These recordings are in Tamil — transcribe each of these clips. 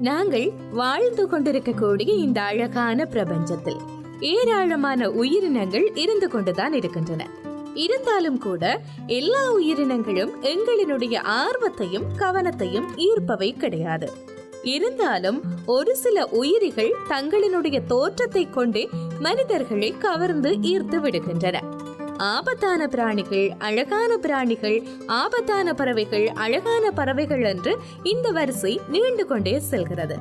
நாங்கள் வாழ்ந்து கொண்டிருக்கக்கூடிய இந்த அழகான பிரபஞ்சத்தில் ஏராளமான உயிரினங்கள் இருந்து கொண்டுதான் இருக்கின்றன. இருந்தாலும் கூட எல்லா உயிரினங்களும் எங்களினுடைய ஆர்வத்தையும் கவனத்தையும் ஈர்ப்பவை கிடையாது. இருந்தாலும் ஒரு சில உயிரிகள் தங்களினுடைய தோற்றத்தை கொண்டே மனிதர்களை கவர்ந்து ஈர்த்து விடுகின்றன. ஆபத்தான பிராணிகள், அழகான பிராணிகள், ஆபத்தான பறவைகள், அழகான பறவைகள் என்று இந்த வரிசை நீண்டு கொண்டே செல்கிறது.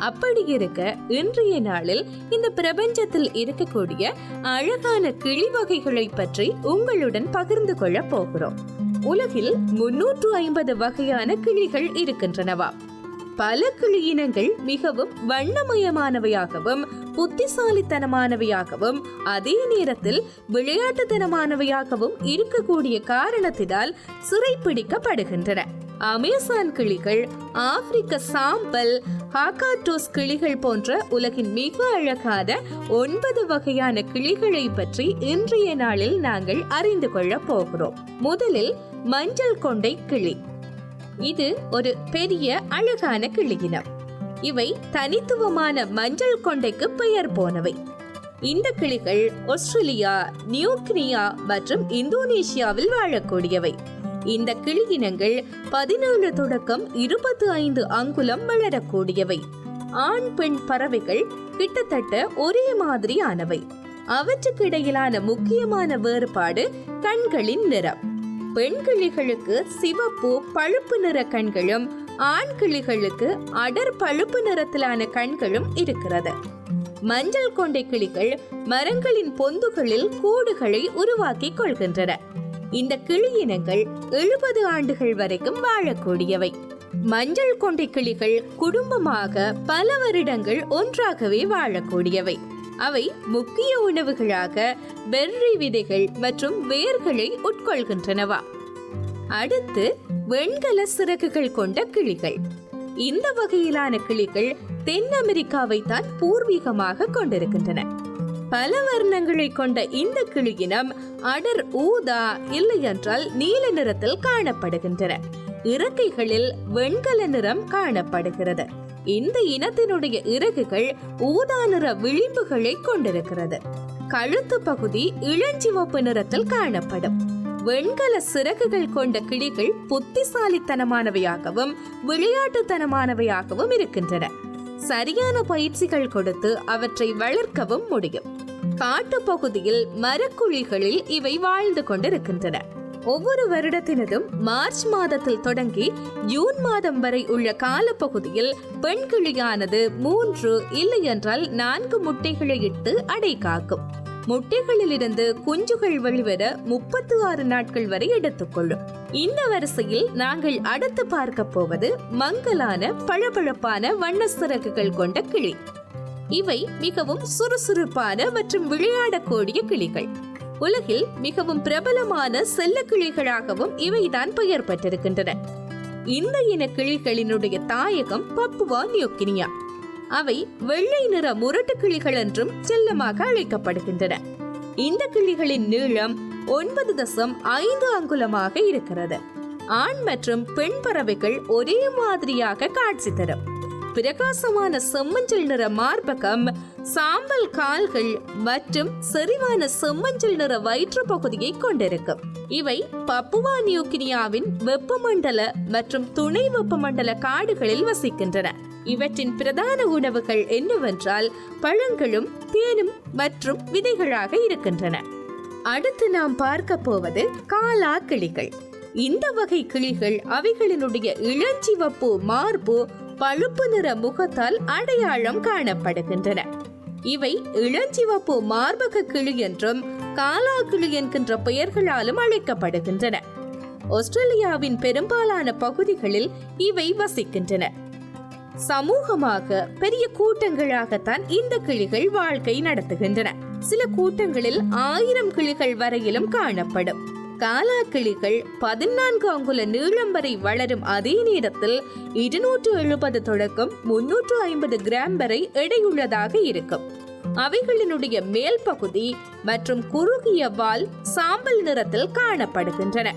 அப்படி இருக்க இன்றைய நாளில் இந்த பிரபஞ்சத்தில் இருக்கக்கூடிய அழகான கிளி வகைகளை பற்றி உங்களுடன் பகிர்ந்து கொள்ள போகிறோம். உலகில் 350 வகையான கிளிகள் இருக்கின்றனவா? பல கிளி இனங்கள் மிகவும் வண்ணமயமானவையாகவும் புத்திசாலித்தனமானவையாகவும் அதே நேரத்தில் விளையாட்டுத்தனமானவையாகவும் இருக்கக்கூடிய காரணத்தினால் சிறைப்பிடிக்கப்படுகின்றன. அமேசான் கிளிகள், ஆப்பிரிக்க சாம்பல், ஹாகாட்டோஸ் கிளிகள் போன்ற உலகின் மிக அழகான 9 வகையான கிளிகளை பற்றி இன்றைய நாளில் நாங்கள் அறிந்து கொள்ள போகிறோம். முதலில் மஞ்சள் கொண்டை கிளி. இது ஒரு பெரிய அழகான கிளியினம். இவை தனித்துவமான மஞ்சள் கொண்டைக்கு பெயர் போனவை. இந்த கிளிகள் ஆஸ்திரேலியா, நியூகினியா மற்றும் இந்தோனேஷியாவில் வாழக்கூடியவை. இந்த கிளியினங்கள் 17 தொடக்கம் 25 அங்குலம் வளரக்கூடியவை. ஆண் பெண் பறவைகள் கிட்டத்தட்ட ஒரே மாதிரியானவை. அவற்றுக்கு இடையிலான முக்கியமான வேறுபாடு கண்களின் நிறம். பெண் கிளிகளுக்கு சிவப்பு பழுப்பு நிற கண்களும் ஆண் கிளிகளுக்கு அடர் பழுப்பு நிறத்திலான கண்களும் இருக்கிறது. மஞ்சள் கொண்டை கிளிகள் மரங்களின் பொந்துகளில் கூடுகளை உருவாக்கி கொள்கின்றன. இந்த கிளியினங்கள் 70 ஆண்டுகள் வரைக்கும் வாழக்கூடியவை. மஞ்சள் கொண்டை கிளிகள் குடும்பமாக பல வருடங்கள் ஒன்றாகவே வாழக்கூடியவை. அவை முக்கிய உணவுகளாக பெர்ரி விதைகள் மற்றும் வேர்களை உட்கொள்கின்றனவா? அடுத்து வெண்கல சிறகுகள் கொண்ட கிளிகள். இந்த வகையிலான கிளிகள் தென் அமெரிக்காவை தான் பூர்வீகமாக கொண்டிருக்கின்றன. பல வர்ணங்களை கொண்ட இந்த கிளியினம் அடர் ஊதா இல்லை என்றால் நீல நிறத்தில் காணப்படுகின்றன. இறக்கைகளில் வெண்கல நிறம் காணப்படுகிறது. இந்த இனத்தினுடைய இறகுகள் ஊதா நிற விளிம்புகளை கொண்டிருக்கிறது. கழுத்து பகுதி இளஞ்சிவப்பு நிறத்தில் காணப்படும். வெண்கல சிறகுகள் கொண்ட கிளிகள் புத்திசாலித்தனமானவையாகவும் விளையாட்டுத்தனமானவையாகவும் இருக்கின்றன. சரியான பயிற்சிகள் கொடுத்து அவற்றை வளர்க்கவும் முடியும். காட்டு பகுதியில் மரக்குழிகளில் இவை வாழ்ந்து கொண்டிருக்கின்றன. ஒவ்வொரு வருடத்தினதும் மார்ச் மாதத்தில் தொடங்கி ஜூன் மாதம் வரை உள்ள காலப்பகுதியில் பெண் கிளியானது 3 இல்லை என்றால் 4 முட்டைகளை இட்டு அடை காக்கும். முட்டைகளில் இருந்து குஞ்சுகள் வெளிவர 36 நாட்கள் வரை எடுத்துக்கொள்ளும். இந்த வரிசையில் நாங்கள் அடுத்து பார்க்க போவது மங்கலான பளபளப்பான வண்ண சிறகுகள் கொண்ட கிளி. இவை மிகவும் சுறுசுறுப்பான மற்றும் விளையாடக்கூடிய கிளிகள். உலகில் மிகவும் பிரபலமான செல்ல கிளிகளாகவும் இவைதான் பெயர் பெற்றிருக்கின்றன. இந்த இன கிளிகளினுடைய தாயகம் பப்புவா நியூகினியா. அவை வெள்ளை நிற முரட்டு கிளிகள் என்றும் செல்லமாக அழைக்கப்படுகின்றன. இந்த கிளிகளின் நீளம் 9.5 அங்குலமாக இருக்கிறது. ஆண் மற்றும் பெண் பறவைகள் ஒரே மாதிரியாக காட்சி தரும். பிரகாசமான செம்மஞ்சள் நிற மார்பகம், சாம்பல் கால்கள் மற்றும் செறிவான செம்மஞ்சள் நிற வயிற்று பகுதியை கொண்டிருக்கும். இவை பப்புவா நியூகினியாவின் வெப்பமண்டல மற்றும் துணை வெப்பமண்டல காடுகளில் வசிக்கின்றன. இவற்றின் பிரதான உணவுகள் என்னவென்றால் பழங்களும் தேனும் மற்றும் விதைகளாக இருக்கின்றன. அடுத்து நாம் பார்க்க போவது காலா கிளிகள். இந்த வகை கிளிகள் அவைகளினுடைய இளஞ்சிவப்பு மார்பு, பழுப்பு நிற முகத்தால் அடையாளம் காணப்படுகின்றன. இவை இளஞ்சிவப்பு மார்பக கிளி என்றும் காலா கிளி என்கின்ற பெயர்களாலும் அழைக்கப்படுகின்றன. ஆஸ்திரேலியாவின் பெரும்பாலான பகுதிகளில் இவை வசிக்கின்றன. சமூகமாக பெரிய கூட்டங்களாகத்தான் இந்த கிளிகள் வாழ்க்கை நடத்துகின்றன. சில கூட்டங்களில் 1000 கிளிகள் வரையிலும் காணப்படும். காலா கிளிகள் 14 அங்குல நீளம் வரை வளரும் அதே நேரத்தில் 270 தொடக்கம் 350 கிராம் வரை எடையுள்ளதாக இருக்கும். அவைகளினுடைய மேல் பகுதி மற்றும் குறுகிய வால் சாம்பல் நிறத்தில் காணப்படுகின்றன.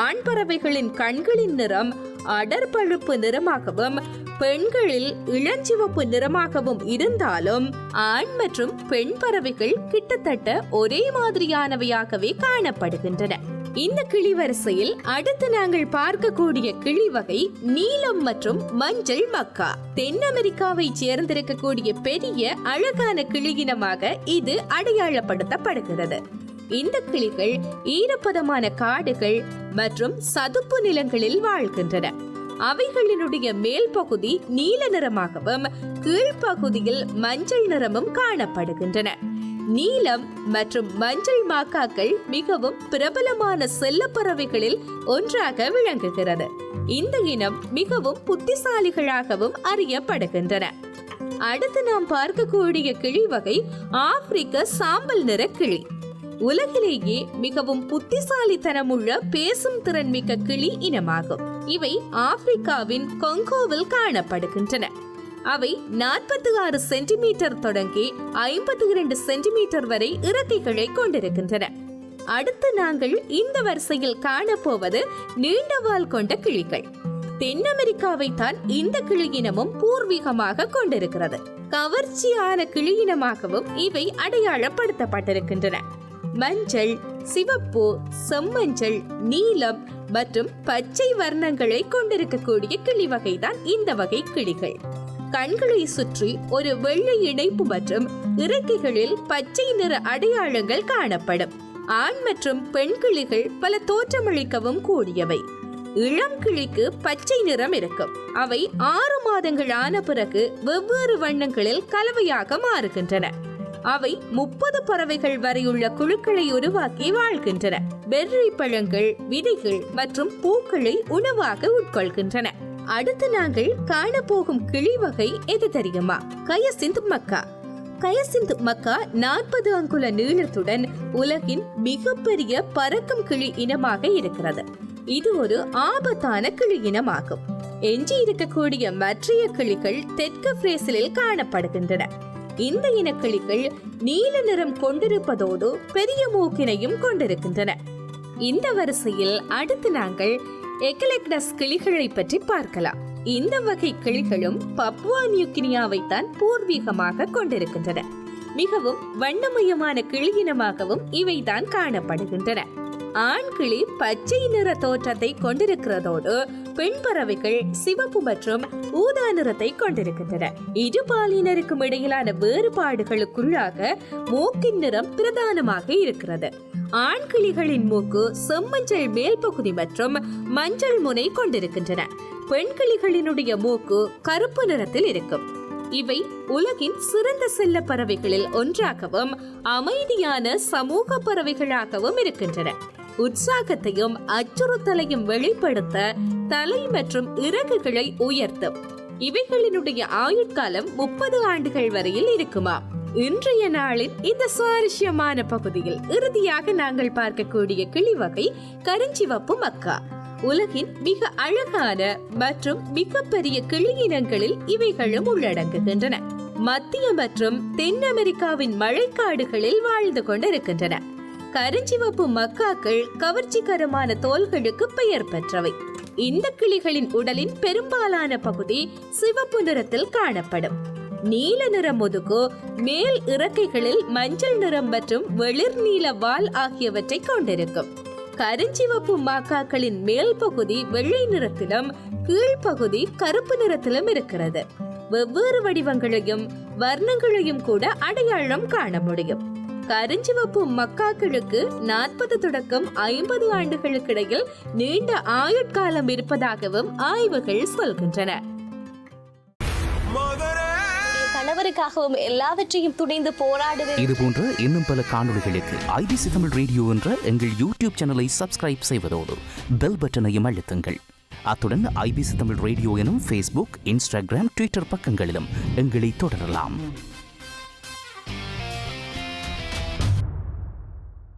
ஆண் பறவைகளின் கண்களின் நிறம் அடர் பழுப்பு நிறமாகவும் பெண்களில் இளஞ்சிவப்பு நிறமாகவும் இருந்தாலும் ஆண் மற்றும் பெண் பறவைகள் கிட்டத்தட்ட ஒரே மாதிரியானவையாகவே காணப்படுகின்றன. இந்த கிளி வரிசையில் அடுத்து நாங்கள் பார்க்கக்கூடிய கிளி வகை நீலம் மற்றும் மஞ்சள் மக்கா. தென் அமெரிக்காவை சேர்ந்திருக்கக்கூடிய பெரிய அழகான கிளியினமாக இது அடையாளப்படுத்தப்படுகிறது. இந்த கிளிகள் ஈரப்பதமான காடுகள் மற்றும் சதுப்பு நிலங்களில் வாழ்கின்றன. அவைகளினுடைய மேல் பகுதி நீல நிறமாகவும் கீழ்ப்பகுதியில் மஞ்சள் நிறமும் காணப்படுகின்றன. நீலம் மற்றும் மஞ்சள் மாக்காக்கள் மிகவும் பிரபலமான செல்லப்பறவைகளில் ஒன்றாக விளங்குகிறது. இந்த இனம் மிகவும் புத்திசாலிகளாகவும் அறியப்படுகின்றன. அடுத்து நாம் பார்க்கக்கூடிய கிளி வகை ஆப்பிரிக்க சாம்பல் நிற கிளி. உலகிலேயே மிகவும் புத்திசாலித்தனமுள்ள பேசும் திறன் மிக்க கிளி இனமாகும். இவை ஆப்பிரிக்காவின் கொங்கோவில் காணப்படுகின்றன. அவை 46 சென்டிமீட்டர் தொடங்கி 52 சென்டிமீட்டர் வரை இறக்கைகளை கொண்டிருக்கின்றன. அடுத்து நாங்கள் இந்த வரிசையில் காணப்போவது நீண்டவால் கொண்ட கிளிகள். தென் அமெரிக்காவை தான் இந்த கிளியினமும் பூர்வீகமாக கொண்டிருக்கிறது. கவர்ச்சியான கிளியினமாகவும் இவை அடையாளப்படுத்தப்பட்டிருக்கின்றன. மஞ்சள், சிவப்பு, செம்மஞ்சள், நீலம் மற்றும் பச்சை வர்ணங்களை கொண்டிருக்கக்கூடிய கிளி வகைதான் இந்த வகை கிளிகள். கண்களை சுற்றி ஒரு வெள்ளை இணைப்பு மற்றும் இறக்கைகளில் பச்சை நிற அடையாளங்கள் காணப்படும். ஆண் மற்றும் பெண் கிளிகள் பல தோற்றமளிக்கவும் கூடியவை. இளம் கிளிக்கு பச்சை நிறம் இருக்கும். அவை 6 மாதங்கள் ஆன பிறகு வெவ்வேறு வண்ணங்களில் கலவையாக மாறுகின்றன. அவை 30 பறவைகள் வரையுள்ள குழுக்களை உருவாக்கி வாழ்கின்றன. பெர்ரி பழங்கள், விதைகள் மற்றும் பூக்களை உணவாக உட்கொள்கின்றன. அடுத்து நாங்கள் காணப்போகும் கிளி வகை எது தெரியுமா? கயசிந்த் மக்கா. கயசிந்த் மக்கா 40 அங்குல நீளத்துடன் உலகின் மிகப்பெரிய பறக்கும் கிளி இனமாக இருக்கிறது. இது ஒரு ஆபத்தான கிளி இனமாகும். எஞ்சி இருக்கக்கூடிய மற்றைய கிளிகள் தெற்கு பிரேசிலில் காணப்படுகின்றன. இந்த இனக்கிளிகள் நீல நிறம் கொண்டிருப்பதோடு பெரிய மூக்கினையும் கொண்டிருக்கின்றன. இந்த வரிசையில் அடுத்து நாங்கள் எக்கலெக்டஸ் கிளிகளை பற்றி பார்க்கலாம். இந்த வகை கிளிகளும் பப்புவா நியூகினியாவை தான் பூர்வீகமாக கொண்டிருக்கின்றன. மிகவும் வண்ணமயமான கிளியினமாகவும் இவைதான் காணப்படுகின்றன. ஆண் கிளி பச்சை நிற தோற்றத்தை கொண்டிருக்கிறதோடு பெண் பறவைகள் சிவப்பு மற்றும் ஊதா நிறத்தை கொண்டிருக்கின்றன. இரு பாலினருக்கும் இடையிலான வேறுபாடுகளுக்குள்ளாக மூக்கின் நிறம் பிரதானமாக இருக்கிறது. ஆண் கிளிகளின் மூக்கு செம்மஞ்சள் மேல் பகுதி மற்றும் மஞ்சள் முனை கொண்டிருக்கின்றன. பெண் கிளிகளினுடைய மூக்கு கருப்பு நிறத்தில் இருக்கும். இவை உலகின் சிறந்த செல்ல பறவைகளில் ஒன்றாகவும் அமைதியான சமூக பறவைகளாகவும் இருக்கின்றன. உற்சாகத்தையும் அச்சுறுத்தலையும் வெளிப்படுத்த தலை மற்றும் இறகுகளை உயர்த்தும். இவைகளினுடைய ஆயுட்காலம் 30 ஆண்டுகள் வரையில் இருக்குமா. இன்றைய நாளின் இந்த சுவாரஸ்யமான பகுதியில் இறுதியாக நாங்கள் பார்க்கக்கூடிய கிளி வகை கருஞ்சிவப்பு மக்கா. உலகின் மிக அழகான மற்றும் மிகப்பெரிய கிளி இனங்களில் இவைகளும் உள்ளடங்குகின்றன. மத்திய மற்றும் தென் அமெரிக்காவின் மழைக்காடுகளில் வாழ்ந்து கொண்டிருக்கின்றன. கருஞ்சிவப்பு மக்காக்கள் கவர்ச்சிகரமான தோல்களுக்கு பெயர் பெற்றவை. இந்த கிளிகளின் உடலின் பெரும்பாலான பகுதி சிவப்பு நிறத்தில் காணப்படும். நீல நிற முதுகு, மேல் இறக்கைகளில் மஞ்சள் நிறம் மற்றும் வெளிர் நீல வால் ஆகியவற்றை கொண்டிருக்கும். கருஞ்சிவப்பு மாக்காக்களின் மேல் பகுதி வெள்ளை நிறத்திலும் கீழ்ப்பகுதி கருப்பு நிறத்திலும் இருக்கிறது. வெவ்வேறு வடிவங்களையும் வர்ணங்களையும் கூட அடையாளம் காண முடியும். கருஞ்சிவப்பு மக்காக்களுக்கு 40 தொடக்கம் 50 ஆண்டுகளுக்கு இடையில் நீண்ட ஆயுட்காலம் இருப்பதாகவும் ஆய்வுகள் சொல்கின்றன. கணவருக்காகவும் எல்லாவற்றையும் துணிந்து போராடுவேன். இது போன்ற இன்னும் பல காணொளிகளுக்கு IBC தமிழ் ரேடியோ என்ற எங்கள் யூடியூப் சேனலை சப்ஸ்கிரைப் செய்வதோடு பெல் பட்டனையும் அழுத்துங்கள். அத்துடன் IBC தமிழ் ரேடியோ எனும் Facebook, Instagram, Twitter பக்கங்களிலும் எங்களை தொடரலாம்.